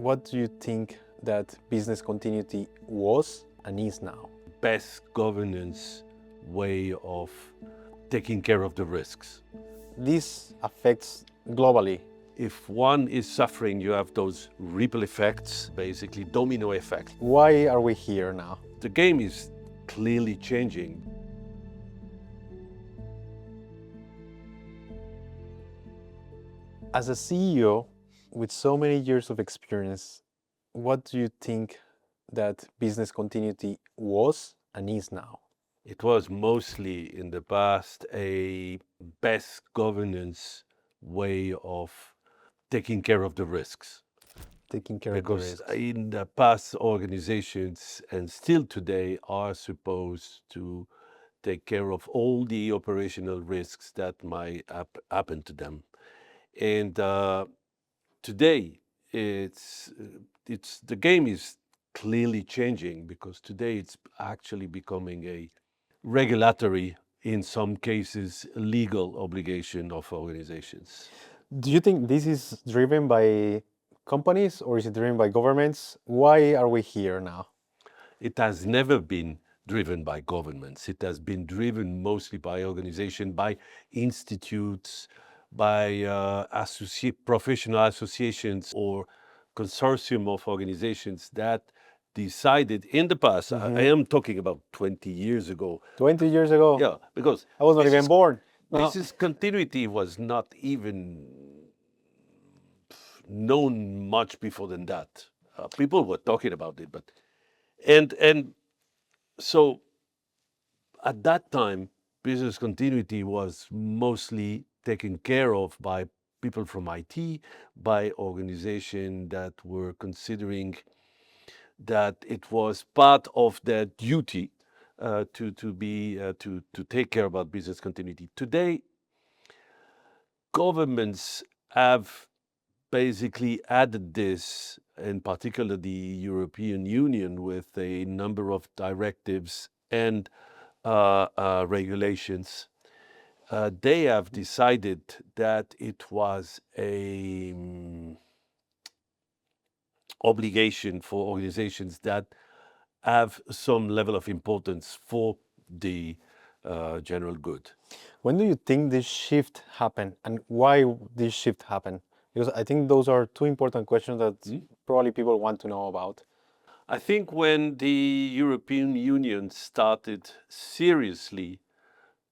What do you think that business continuity was and is now? Best governance way of taking care of the risks. This affects globally. If one is suffering, you have those ripple effects, basically domino effect. Why are we here now? The game is clearly changing. As a CEO with so many years of experience, what do you think that business continuity was and is now? It was mostly in the past a best governance way of taking care of the risks. Taking care of the Because risks. in the past, organizations and still today are supposed to take care of all the operational risks that might happen to them. And today, it's the game is clearly changing, because today it's actually becoming a regulatory, in some cases, legal obligation of organizations. Do you think this is driven by companies or is it driven by governments? Why are we here now? It has never been driven by governments. It has been driven mostly by organizations, by institutes, by professional associations or consortium of organizations that decided in the past, I am talking about 20 years ago. 20 years ago? Yeah, because I was not even born. business continuity was not even known much before than that. People were talking about it, but and so at that time, business continuity was mostly taken care of by people from IT, by organizations that were considering that it was part of their duty to take care about business continuity. Today, governments have basically added this, in particular the European Union, with a number of directives and regulations. They have decided that it was a obligation for organizations that have some level of importance for the general good. When do you think this shift happened and why this shift happened? Because I think those are two important questions that probably people want to know about. I think when the European Union started seriously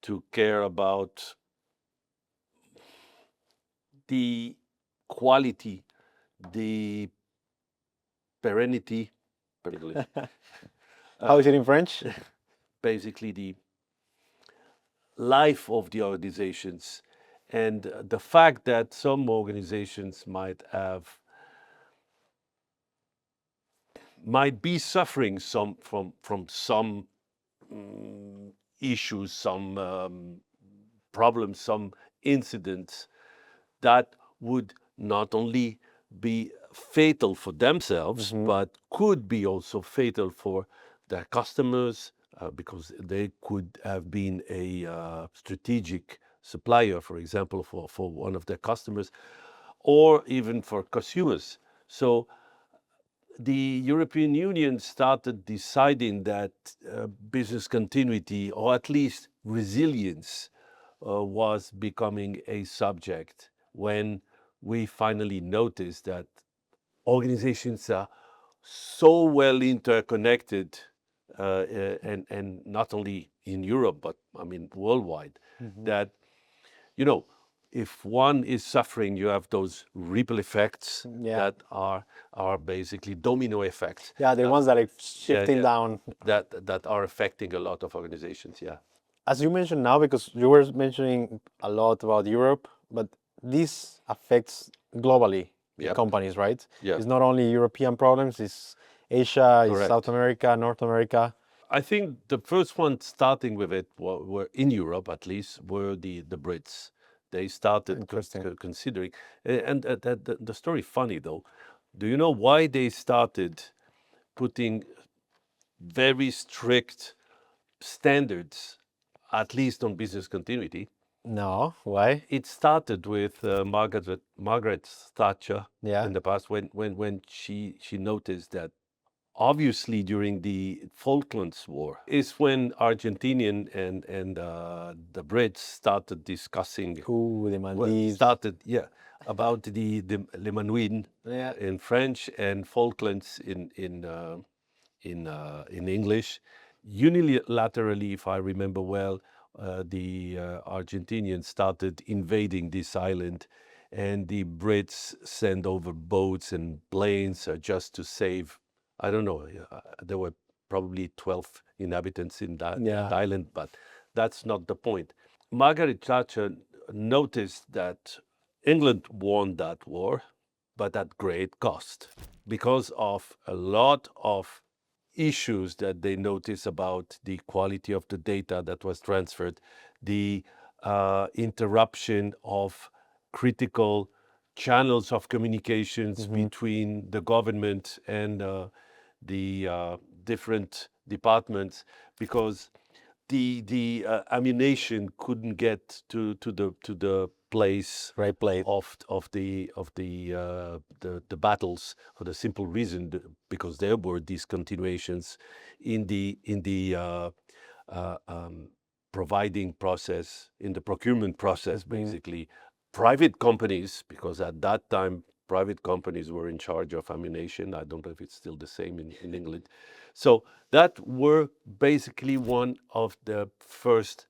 to care about the quality, the perennity, particularly, How is it in French? basically the life of the organizations, and the fact that some organizations might be suffering from some issues, some problems, some incidents that would not only be fatal for themselves, but could be also fatal for their customers, because they could have been a strategic supplier, for example, for one of their customers, or even for consumers. So the European Union started deciding that business continuity, or at least resilience, was becoming a subject when we finally noticed that organizations are so well interconnected, and not only in Europe, but I mean worldwide, that, you know, if one is suffering, you have those ripple effects that are basically domino effects. Yeah, the ones that are shifting down. That are affecting a lot of organizations, yeah. As you mentioned now, because you were mentioning a lot about Europe, but this affects globally companies, right? Yeah. It's not only European problems, it's Asia, it's Correct. South America, North America. I think the first one starting with it were in Europe, at least, were the Brits. They started considering, and the story funny though. Do you know why they started putting very strict standards, at least on business continuity? No, why? It started with Margaret Thatcher Yeah. in the past when she noticed that obviously during the Falklands War is when Argentinian and the Brits started discussing Ooh, the Maldives. about the Le Manuin Yeah. in French and Falklands in English. Unilaterally, if I remember well, the Argentinians started invading this island, and the Brits sent over boats and planes just to save. I don't know. There were probably 12 inhabitants in that Yeah. island, but that's not the point. Margaret Thatcher noticed that England won that war, but at great cost because of a lot of issues that they notice about the quality of the data that was transferred, the interruption of critical channels of communications between the government and the different departments, because the ammunition couldn't get to the place Right place. of the battles, for the simple reason because there were discontinuations in the providing process, in the procurement process, basically. Private companies, because at that time private companies were in charge of ammunition. I don't know if it's still the same in England. So that were basically one of the first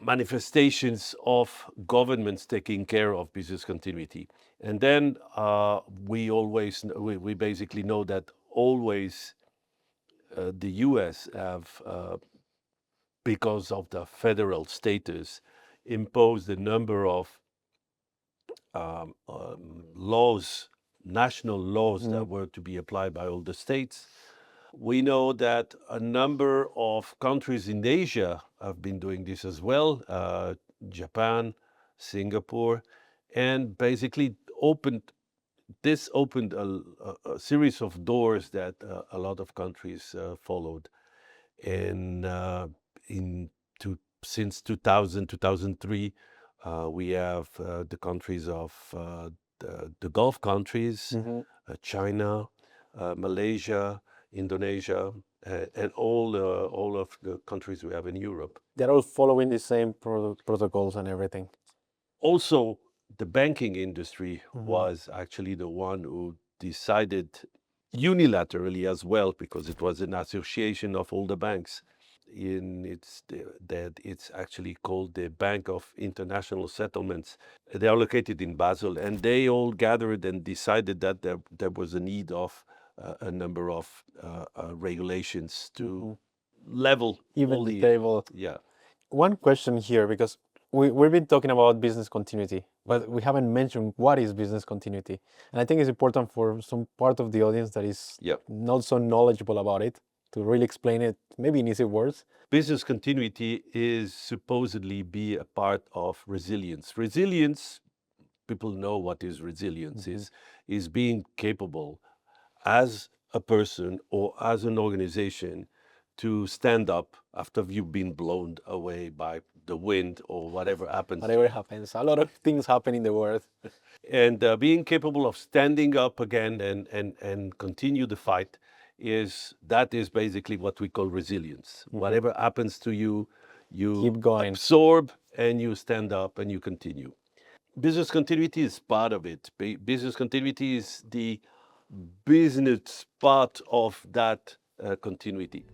manifestations of governments taking care of business continuity. And then we basically know that always the US have, because of the federal status, imposed a number of laws, national laws that were to be applied by all the states. We know that a number of countries in Asia have been doing this as well, Japan, Singapore, and basically opened a series of doors that a lot of countries followed. And since 2000, 2003, we have the countries of the Gulf countries, China, Malaysia, Indonesia, and all of the countries we have in Europe. They're all following the same protocols and everything. Also, the banking industry was actually the one who decided unilaterally as well, because it was an association of all the banks. It's actually called the Bank of International Settlements. They are located in Basel, and they all gathered and decided that there was a need of a number of regulations to level Even all the table. Yeah. One question here, because we've been talking about business continuity, but we haven't mentioned what is business continuity. And I think it's important for some part of the audience that is Yep. not so knowledgeable about it to really explain it, maybe in easy words. Business continuity is supposedly be a part of resilience. Resilience, people know what is resilience is being capable as a person or as an organization to stand up after you've been blown away by the wind or whatever happens. Whatever happens, a lot of things happen in the world. And being capable of standing up again and continue the fight is basically what we call resilience. Whatever happens to you, you Keep going. absorb and you stand up and you continue. Business continuity is part of it. Business continuity is the business part of that continuity.